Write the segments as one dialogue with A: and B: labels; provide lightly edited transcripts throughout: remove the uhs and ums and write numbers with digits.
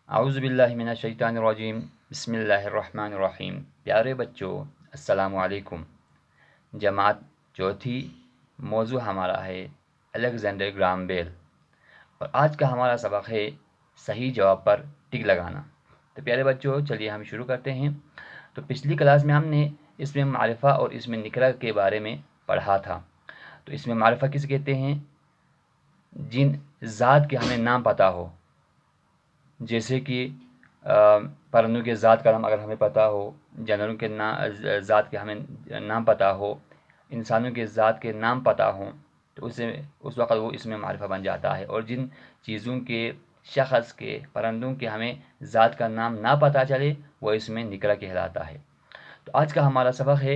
A: اعوذ باللہ من الشیطان الرجیم بسم اللہ الرحمن الرحیم۔ پیارے بچوں، السلام علیکم۔ جماعت چوتھی، موضوع ہمارا ہے الیگزینڈر گراہم بیل، اور آج کا ہمارا سبق ہے صحیح جواب پر ٹک لگانا۔ تو پیارے بچوں، چلیے ہم شروع کرتے ہیں۔ تو پچھلی کلاس میں ہم نے اسم معرفہ اور اسم نکرہ کے بارے میں پڑھا تھا۔ تو اسم معرفہ کس کہتے ہیں؟ جن ذات کے ہمیں نام پتہ ہو، جیسے کہ پرندوں کے ذات کا نام اگر ہمیں پتہ ہو، جانوروں کے ذات کے ہمیں نام پتہ ہو، انسانوں کے ذات کے نام پتہ ہوں، تو اس وقت وہ اسم معرفہ بن جاتا ہے۔ اور جن چیزوں کے، شخص کے، پرندوں کے ہمیں ذات کا نام نہ پتہ چلے، وہ اسم نکرہ کہلاتا ہے۔ تو آج کا ہمارا سبق ہے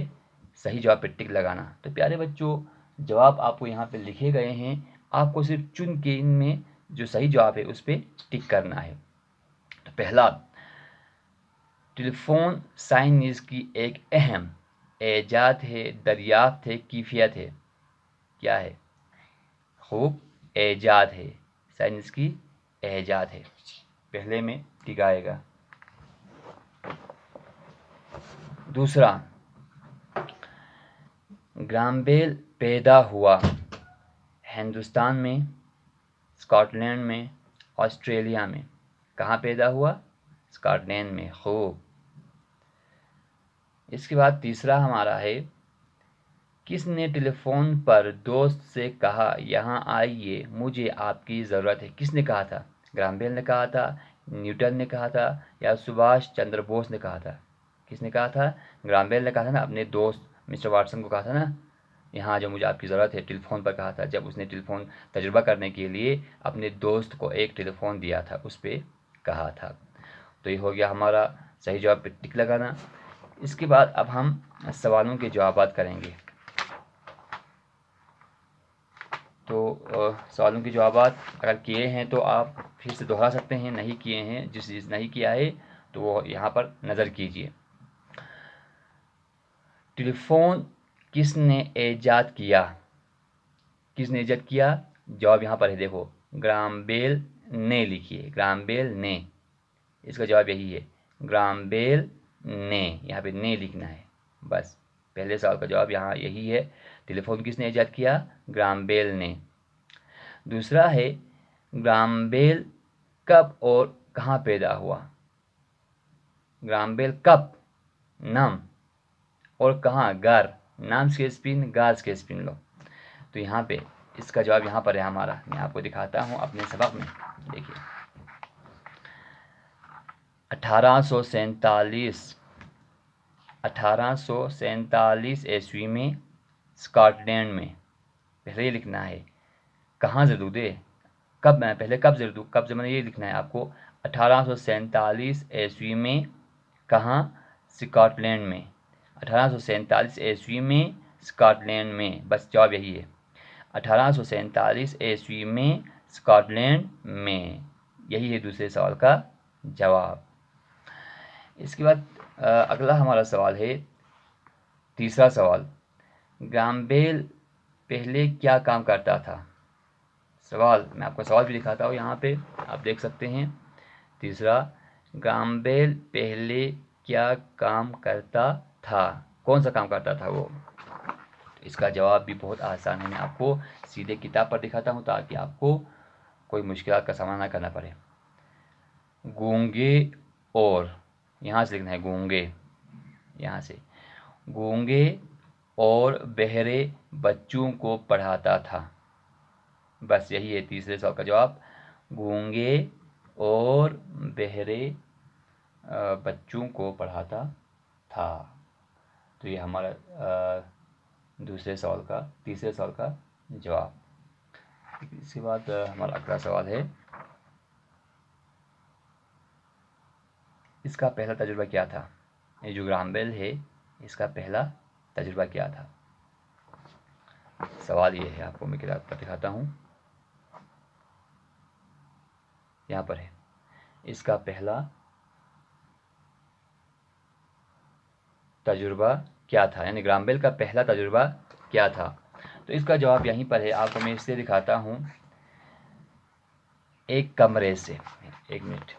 A: صحیح جواب پہ ٹک لگانا۔ تو پیارے بچوں، جواب آپ کو یہاں پہ لکھے گئے ہیں، آپ کو صرف چن کے ان میں جو صحیح جواب ہے اس پہ ٹک کرنا ہے۔ تو پہلا، ٹیلی فون سائنس کی ایک اہم ایجاد ہے، دریافت ہے، کیفیت ہے۔ کیا ہے؟ خوب، ایجاد ہے، سائنس کی ایجاد ہے، پہلے میں ٹک آئے گا۔ دوسرا، گراہم بیل پیدا ہوا ہندوستان میں، اسکاٹ لینڈ میں، آسٹریلیا میں۔ کہاں پیدا ہوا؟ اسکاٹ لینڈ میں۔ خوب۔ اس کے بعد تیسرا ہمارا ہے، کس نے ٹیلی فون پر دوست سے کہا یہاں آئیے مجھے آپ کی ضرورت ہے؟ کس نے کہا تھا؟ گراہم بیل نے کہا تھا، نیوٹن نے کہا تھا، یا سبھاش چندر بوس نے کہا تھا؟ کس نے کہا تھا؟ گراہم بیل نے کہا تھا نا، اپنے دوست مسٹر واٹسن کو کہا تھا نا، یہاں جو مجھے آپ کی ضرورت ہے، ٹیلی فون پر کہا تھا۔ جب اس نے ٹیلی فون تجربہ کرنے کے لیے اپنے دوست کو ایک ٹیلی فون دیا تھا، اس پہ کہا تھا۔ تو یہ ہو گیا ہمارا صحیح جواب پہ ٹک لگانا۔ اس کے بعد اب ہم سوالوں کے جوابات کریں گے۔ تو سوالوں کے جوابات اگر کیے ہیں تو آپ پھر سے دوہرا سکتے ہیں، نہیں کیے ہیں، جس نہیں کیا ہے تو وہ یہاں پر نظر کیجیے۔ ٹیلی فون کس نے ایجاد کیا؟ کس نے ایجاد کیا؟ جواب یہاں پر ہے، دیکھو، گراہم بیل نے لکھیے، گراہم بیل نے، اس کا جواب یہی ہے، گراہم بیل نے، یہاں پہ نے لکھنا ہے بس۔ پہلے سوال کا جواب یہاں یہی ہے، ٹیلی فون کس نے ایجاد کیا؟ گراہم بیل نے۔ دوسرا ہے، گراہم بیل کب اور کہاں پیدا ہوا؟ گراہم بیل کب، نم، اور کہاں، گھر، نامس کے اسپین، گاز کے اسپین لو۔ تو یہاں پہ اس کا جواب یہاں پر ہے ہمارا، میں آپ کو دکھاتا ہوں اپنے سبق میں، دیکھیے۔ 1847 عیسوی میں اسکاٹ لینڈ میں، پہلے یہ لکھنا ہے، کہاں زدو دے، کب، پہلے کب زدو، کب زمانہ یہ لکھنا ہے آپ کو۔ 1847 عیسوی میں کہاں؟ اسکاٹ لینڈ میں۔ 1847 عیسوی میں اسکاٹ لینڈ میں، بس جواب یہی ہے، 1847 عیسوی میں اسکاٹ لینڈ میں، یہی ہے دوسرے سوال کا جواب۔ اس کے بعد اگلا ہمارا سوال ہے، تیسرا سوال، گراہم بیل پہلے کیا کام کرتا تھا؟ سوال، میں آپ کو سوال بھی دکھاتا ہوں یہاں پہ، آپ دیکھ سکتے ہیں۔ تیسرا، گراہم بیل پہلے کیا کام کرتا تھا؟ کون سا کام کرتا تھا وہ؟ اس کا جواب بھی بہت آسان ہے، میں آپ کو سیدھے کتاب پر دکھاتا ہوں تاکہ آپ کو کوئی مشکلات کا سامنا نہ کرنا پڑے۔ گونگے اور، یہاں سے لکھنا ہے گونگے، یہاں سے، گونگے اور بہرے بچوں کو پڑھاتا تھا، بس یہی ہے تیسرے سوال کا جواب، گونگے اور بہرے بچوں کو پڑھاتا تھا۔ تو یہ ہمارا تیسرے سوال کا جواب۔ اس کے بعد ہمارا اگلا سوال ہے، اس کا پہلا تجربہ کیا تھا؟ یہ جو گراہم بیل ہے، اس کا پہلا تجربہ کیا تھا؟ سوال یہ ہے، آپ کو میں کتاب پر دکھاتا ہوں، یہاں پر ہے، اس کا پہلا تجربہ کیا تھا، یعنی گراہم بیل کا پہلا تجربہ کیا تھا؟ تو اس کا جواب یہیں پر ہے، آپ کو میں اس سے دکھاتا ہوں، ایک کمرے سے، ایک منٹ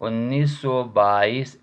A: 1922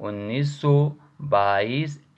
A: 1922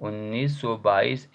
A: 1922